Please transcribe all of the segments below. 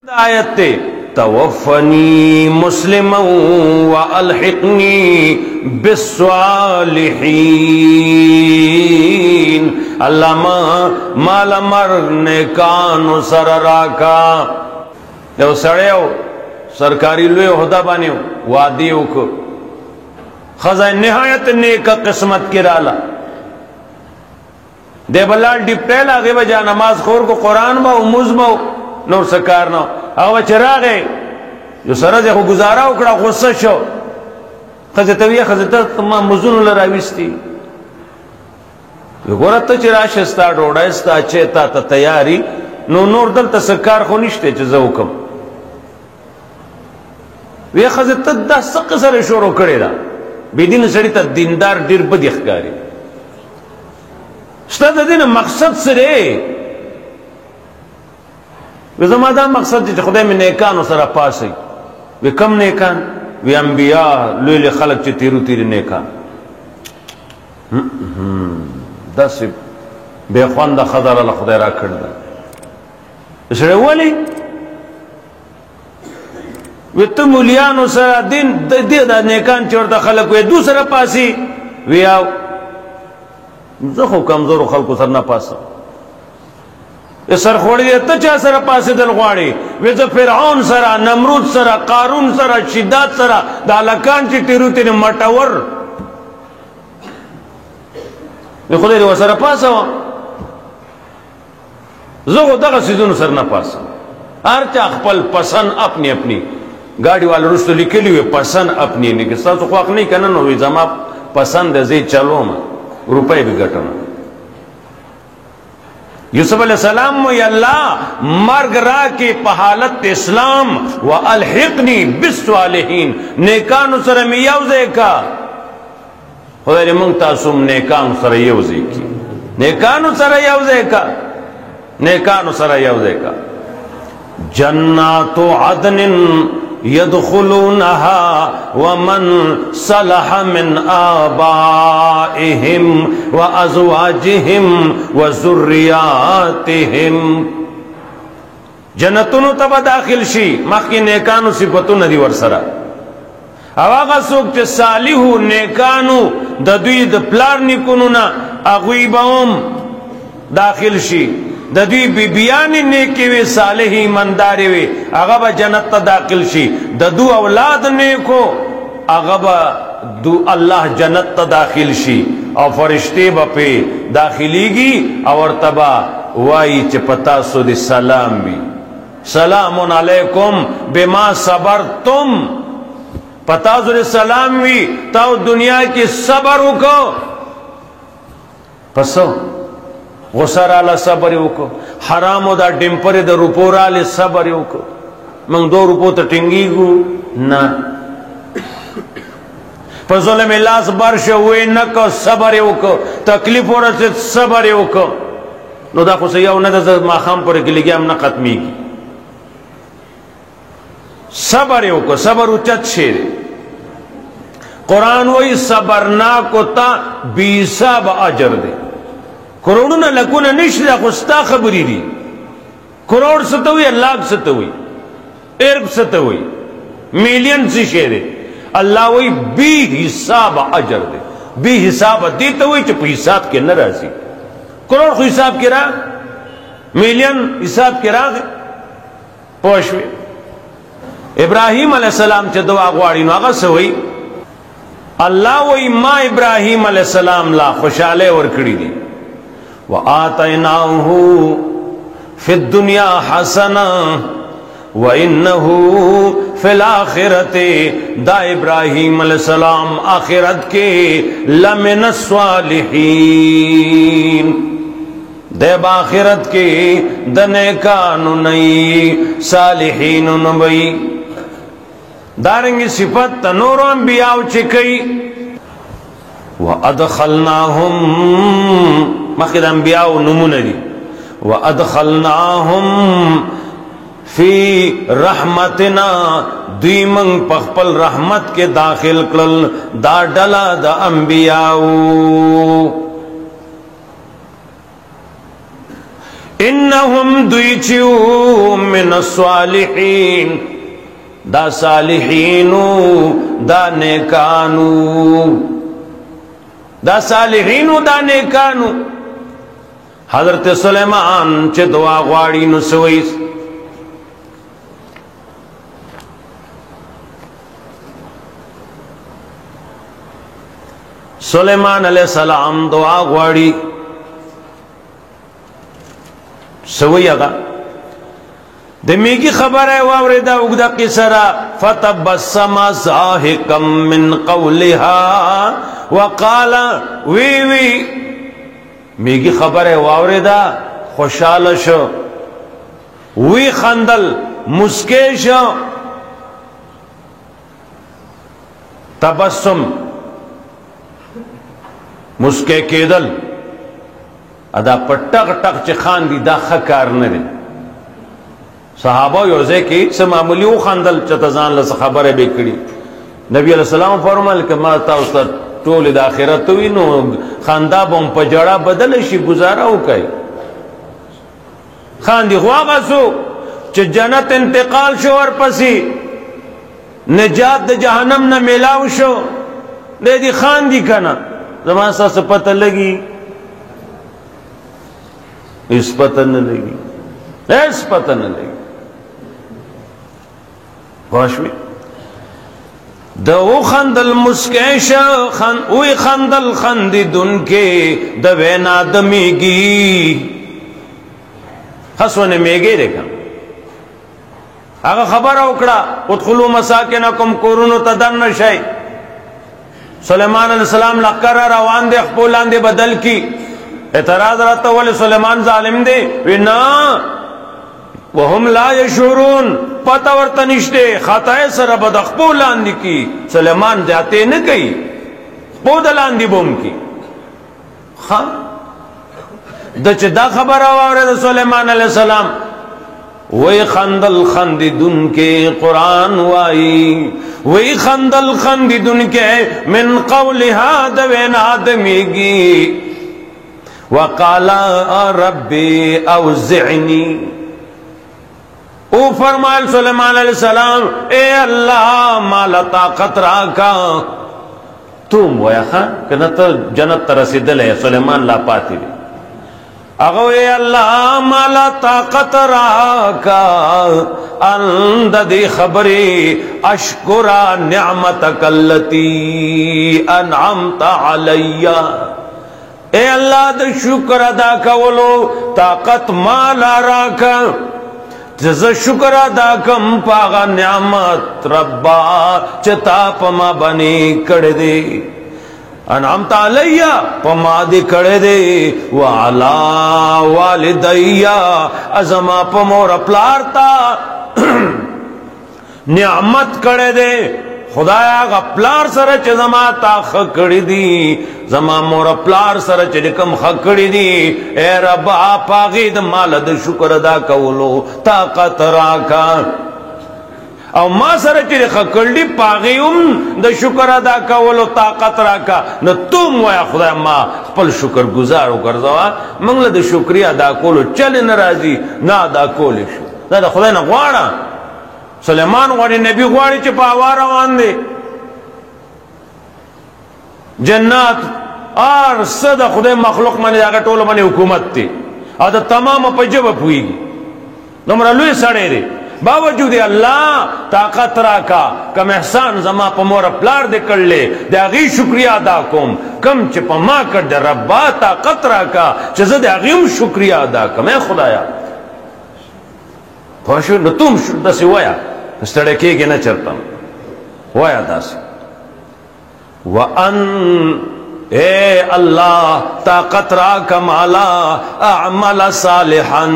आयत तवफ़नी मुस्लिमा व अलहिक़नी बिस्सालिहीन। अल्लाह माल मर्ग नेकानु सर राका। यो सड़े सरकारी लुए होदा बानियो वादियों को खजा निहायत नेक किस्मत की राला दे बल्ला डिप्टेल आगे बजा नमाज खोर को कुरान बा उमुज बा नौर सकार ना आवा चरा गए जो सरज को गुजारा उकड़ा गुस्सा शो खजे तविया खजे तमाम मुजुन लराविस्ती गोरा तो चिराशस्ता डोडास्ता चेता ता तैयारी नो नोर दल तसकार को निश्ते चुकम वे खजे तदा सक सर शोरो करेगा बेदिन सड़ी तक दीनदार डिर बदिखकारी दिन मकसद सरे वे जमादा मकसद खुदा में नेकान सरा पास वे कम नेकान वे अंबिया लुले खलक चे तीरू तीर नेकान दस बेख्वानदा खदार अल्लाह खुदा राखड़ दा इसरे वाली वे तो मुलियान सरा दिन दे दा नेकान चोरता खलक वे दूसरा पासी वे आओ जखो कमजोर खल को सर ना पासा सर खोड़ी तो चा सर पासे दल ख्वाड़ी वे तो फिरौन सरा नमरूद सरा कारून सरा शिद्दात सरा दालकान ची टिरू तेरे मटावर वे खुदे रे सर पासा जखो दगा सीजन सर ना पासा हर चा खपल पसंद अपनी अपनी गाड़ी वाले रुस्तु लिखे लिए पसंद अपनी नहीं कि सब तो ख्वाक नहीं करना नो जमा पसंद है जी चलो मैं रुपए भी घटना यूसुफ अलैहिस्सलाम में अल्लाह मर्ग रा के पहालत इस्लाम व अलहिक़नी बिस्सालिहीन नेकान सर में यवज़े का खुदा ने मुंतासुम नेकान सर यवज़े की नेकान सर यवज़े का नेकान सर यवज़े का जन्नातु अदनिन यदखुलूनहा वमन सलह मिन आबाइहिम व अज़वाजिहिम व ज़ुर्रियातिहिम। जन्नतुनु तब दाखिल शी मखी नेकानु सिफतु नदी वरसरा अवागा सोक चे सालिहु नेकानु ददुई द प्लार निकुनुना अगुइबाउम दाखिल शी ददी बिबियानी नेके वे सालेही मंदारे वे अगबा जन्नत दाखिल शी ददू औलाद नेको अगबा दू अल्लाह जन्नत दाखिल शी और फरिश्ते बपे दाखिलीगी और तबा वाई च पता सुद सलाम भी सलामुन अलैकुम बिमा सबरतुम पता सुद सलाम भी ताऊ दुनिया की सबर को पसो गुसराला सबर को हराम दा डिम्परे द रुपोराले सबर को मंग 2 रुपो तो टिंगी गु ना फजल में लास बर्श हुए न को सबर को तकलीफ और से सबर को नो दा को से या न द माखाम पर के लिए हम न खत्मी की सबर को सबर उच्च छे कुरान वही सबरना को ता बीसा ब अजर दे करोड़ों न लकू न निश्रा खुस्ता खबरी दी करोड़ सतो हुई लाख सतो हुई एरब सतो हुई मिलियन से शेरे अल्लाह वही बी हिसाब अजर दे बी हिसाब देते हुए चुप हिसाब के न राजी करोड़ को हिसाब के राग मिलियन हिसाब के राग पोशवे इब्राहिम अलैहिस्सलाम चे दुआ गुआड़ी नागा से हुई अल्लाह वही माँ इब्राहिम अलैहिस्सलाम ला खुशाले और कड़ी दी व आतैनाहु फिद दुनिया हसना व इन्नहु फिल आखिरति दा इब्राहिम अलैहिस्सलाम आखिरत के लमिन स्वालिहीन देब आखिरत के दने कानु नई सालिहीन नबई दारेंगी सिफत तनोर अंबियाव चिकई व अदखलनाहुम मखिद अंबियाव नमूनरी व अदखलनाहुम फी रहमतना दीमंग पखपल रहमत के दाखिल कल दा डला द अंबियाव इन्नहुम दुइचियो मिन अस्सालिहीन दा सालिहीनु दा नेकानु दा सालिहीनु दा नेकानु। हजरत सुलेमान चे दुआ गवाड़ी नु सोई सुलेमान अलैहिस्सलाम दुआ गवाड़ी सोई अगा दमी की खबर है वावरेदा उगदा किसरा फतबस्समा ज़ाहिकम मिन क़ौलिहा वक़ाला वी मीगी खबर है वावरेदा खुशाल शो वी खंदल मुस्के शो तबस्सुम मुस्के केदल अदा पट्टक टक च खान दी दा खकार न दे सहाबा योजे की से मामूली वो खानदल चतजान लस खबर है बेकड़ी नबी अलैहि सलाम फरमाल के माता उस्ता टोल द आखिरत हुई नो खानदा बम पजड़ा बदल शी गुजारा हो कई खान दी ख्वागा सो च जन्नत इंतकाल शो और पसी निजात द जहन्नम न मिलाव शो दे दी खान दी कना जमा सा से पता लगी इस पता न लगी ऐस पता न लगी गोश में दो खंदल मुस्केश वी खंदल खंदी दुन के दवे नादमीगी हसवन मेगे देखा अगर खबर उकड़ा उदखुलू मसाकिनकुम कुरुनु तदन्न शय सुलेमान अलैहिस्सलाम लक्कर रवान दे अखपोलान दे बदल की एतराज रहता वाले सुलेमान जालिम दे वे ना वहुम ला यशूरून पता वर्तनिष्टे खाताए सर बद अखपोलान दी की सुलेमान जाते न कही पोदलान दी बोम की हाँ दचदा खबर आवारे सुलेमान अलैहिस्सलाम वही खंदल खंदी दुन के कुरान वाई वही खंदल खंदी दुन के मिन क़ौलिहा दवेन आदमीगी वक़ाला रब्बी औज़िअनी ओ फरमाए सुलेमान अलैहिस्सलाम ए अल्लाह माला ताकत राका तुम वया खां कि न तो जन्नत तरसीदल है सुलेमान ला पाती अगो ए अल्लाह माला ताकत राका अंददी खबरी अशकुरा निअमतक अल्लती अनअमता अलैया ए अल्लाह द शुक्र अदा कवलो ताकत माला राका जज शुक्र अदा कम पागा नियामत रब्बा चता पमा बनी कड़ दे अनामता अलैया पमा दे कड़ दे वाला वालिदैया अजमा पमोर अपलारता नियामत कड़ दे खुदाया गप्लार सर च जमा ता खकड़ी दी जमा मोर प्लार सर च कम खकड़ी दी ए रब्बा पागीद मालद शुक्र अदा कवलो ताकत राका और मां सर च खकड़ी पागीम द शुक्र अदा कवलो ताकत राका न तुम वया खुदा मां पल शुक्र गुजार कर दवा मंगल द शुक्रिया अदा कोलो चल नाराजी ना अदा कोले ना खुदा न ग्वाड़ा सुलेमान वाली नबी वाली च पावा रवान दे जन्नत और सद खुदे मखलूक माने जाकर टोलो माने हुकूमत थी और तमाम पजब हुईगी तुमरा लुए सड़े रे बावजूद अल्लाह ताकत राका कम एहसान जमा पमोर प्लार दे कर ले दागी शुक्रिया अदा कोम कम च पमा कर दे रब्बा ताकत राका चज़ दागीम शुक्रिया अदा कम ए खुदाया खोशो न तुम दस वया स्टडे के न चरता वया दस व अन ए अल्लाह ताकत राका माला अमल सालिहन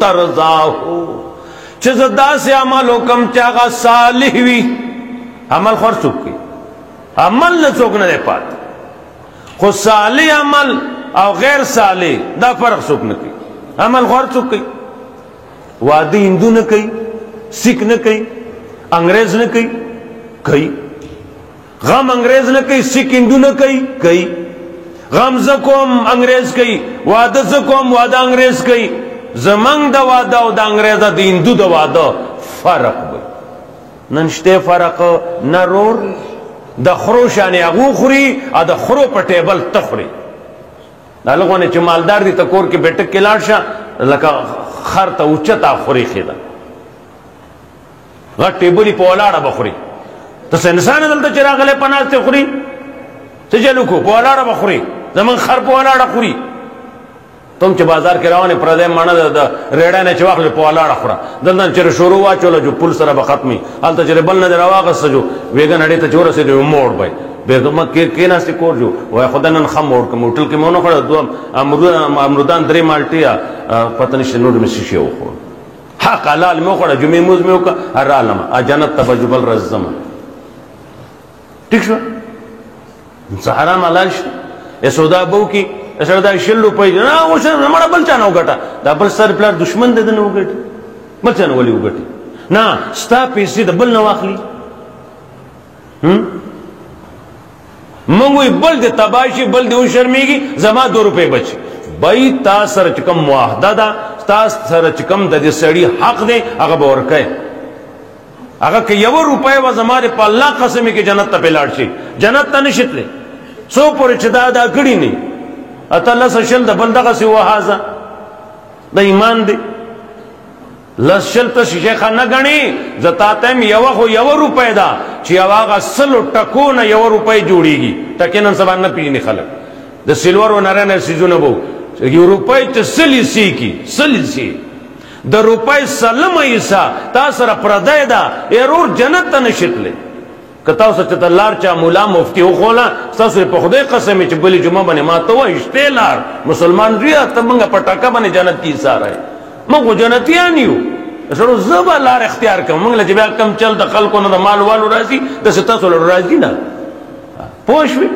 तरजाहु चज़दा से अमल हुकम चागा सालिह हुई अमल खौर चुकी अमल न चुक न दे पाते खुद साली अमल और गैर साली दा फर्क चुक न की अमल खौर चुकी वादी हिंदू ने कही सिख ने कही अंग्रेज ने कही गम अंग्रेज ने कही सिख हिंदू ने कही غم زکوم انگریز کئی واده زکوم واده انگریز کئی زمنگ دا واده و دا انگریز دا هندو دا واده فرق بی ننشتے فرق نرور دا خرو شانی اغو خوری دا خرو پا ٹیبل تخوری دا لگوانے چه مالدار دی تا کور کے بیٹک کلار شا لکا خر تا اوچتا خوری خیدا غٹ ٹیبلی پا اولاڑا بخوری تس انسان دلتا چراغ لے پناز تے خوری تجلو کو پا اولاڑا بخوری زمان خر پا اولاڑا خوری تم چه بازار کے روانی پردے مانا دا ریڑا نے چواخ لے پا اولاڑا خورا دلتا چرے شروع واچولا جو پل سر بختمی حالتا چرے بل ندر آواغس جو ویگن اڑی تا چورا سے جو موڑ بائی بیگم کے ناستی کور جو وہ خدا نن خم موڑ کم ہوٹل کے مونو خڑا دو امرودان دری مالٹیا پتہ نشتے نوڑ میں شیشے ہو خور حق حلال میں خڑا جمعی موز میں ہوکا ہر عالم جنت تبا جبل رزم ٹھیک شو حرام حلال شو اے سودا بو کی ایسا دا شلو پای نا وہ شن ہمارا بل چانا ہوگٹا دا بل سر پلار دشمن دے دن ہوگٹی بل چانا ولی ہوگٹی نا ستا پیسی دا بل نواخلی منگوی بل دے تباشی بل دے اون شرمیگی زما 2 روپے بچ بھائی تا سر چکم معاہدہ دا تا سر چکم دا دے سڑی حق دے اگا بورکے اگا کہ 1 روپے و زمارے پا اللہ قسمی کی جنت تا پیلاٹ شی جنت تا نشت لے سو پوری چدا دا کڑی نہیں اتا اللہ سشل دا بل دا سی وحازا دا ایمان دے لسشل تا شیشے خانہ گنی زتاتیم 1 روپے دا چی آواغا سلو ٹکون 1 روپے جوڑی گی ٹکینن سبان نا پیجنی خلق دا سلور و نرین سیزو نبو 1 روپے چی سلی سی کی سلی سی دا روپے سلم ایسا تا سر پردے دا ایرور جنت تا نشت لے کتاو سچتا لار چا مولا مفتی ہو خولا ساسوری پا خدای قسمی چی بلی جمعہ بنی ما تو اشتے لار مسلمان ریا تب منگا پٹاکا بنی جنت کی سارا ہے منگو جنتیانیو سرو زبا لار اختیار کم منگلا جی بیا کم چل دا خلقو نا دا مال والو رازی دا ستا سولو رازی نا پوشوی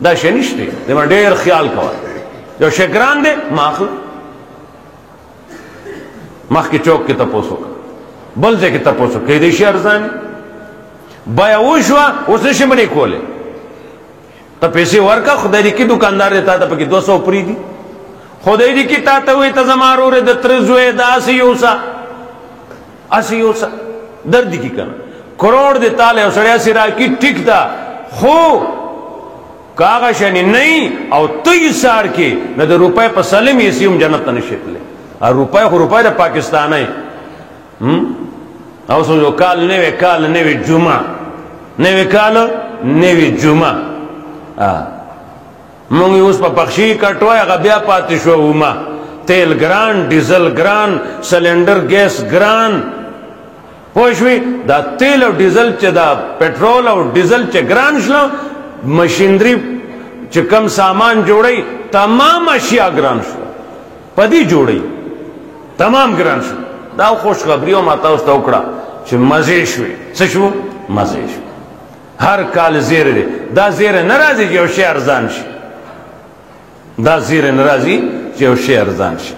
دا شنشتے دے ما دیر خیال کوا جو شکران دے ماخل ماخ کی چوک کی تپوسو کا بلزے کی تپوسو کئی دیشی ارزانی بایا وشوا اس نے شمنی کولے تا پیسے ورکا خدای کی دکاندار دیتا تا پکی 200 پری دی خدای کی تا تا ہوئی تا زمارو رے دا ترزوے دا اسی یوسا دردی کی کنا کروڑ دیتا لے سڑیا سرا کی ٹک دا خو کاغا شانی نہیں او 23 سار کی نا دا روپے پا سلم یسیم جنت نشت لے اور روپے خو روپے دا پاکستان ہے او سو جو کال نوے جمعہ نوے کال نوے جمعہ مونگی اس پا پخشی کٹوائی اگا بیا پاتی شو اوما تیل گران ڈیزل گران سلنڈر گیس گران پوشوی دا تیل او ڈیزل چے دا پیٹرول او ڈیزل چے گران شلو مشینری چے کم سامان جوڑی تمام اشیاء گران شلو پدی جوڑی تمام گران شلو دا خوش خبریو ماتا اس تا اکڑا چه مزے شوی سشو مزے شوی ہر کال زیر دے دا زیر نرازی جو شی ارزان شی دا زیر نرازی جو شی ارزان شی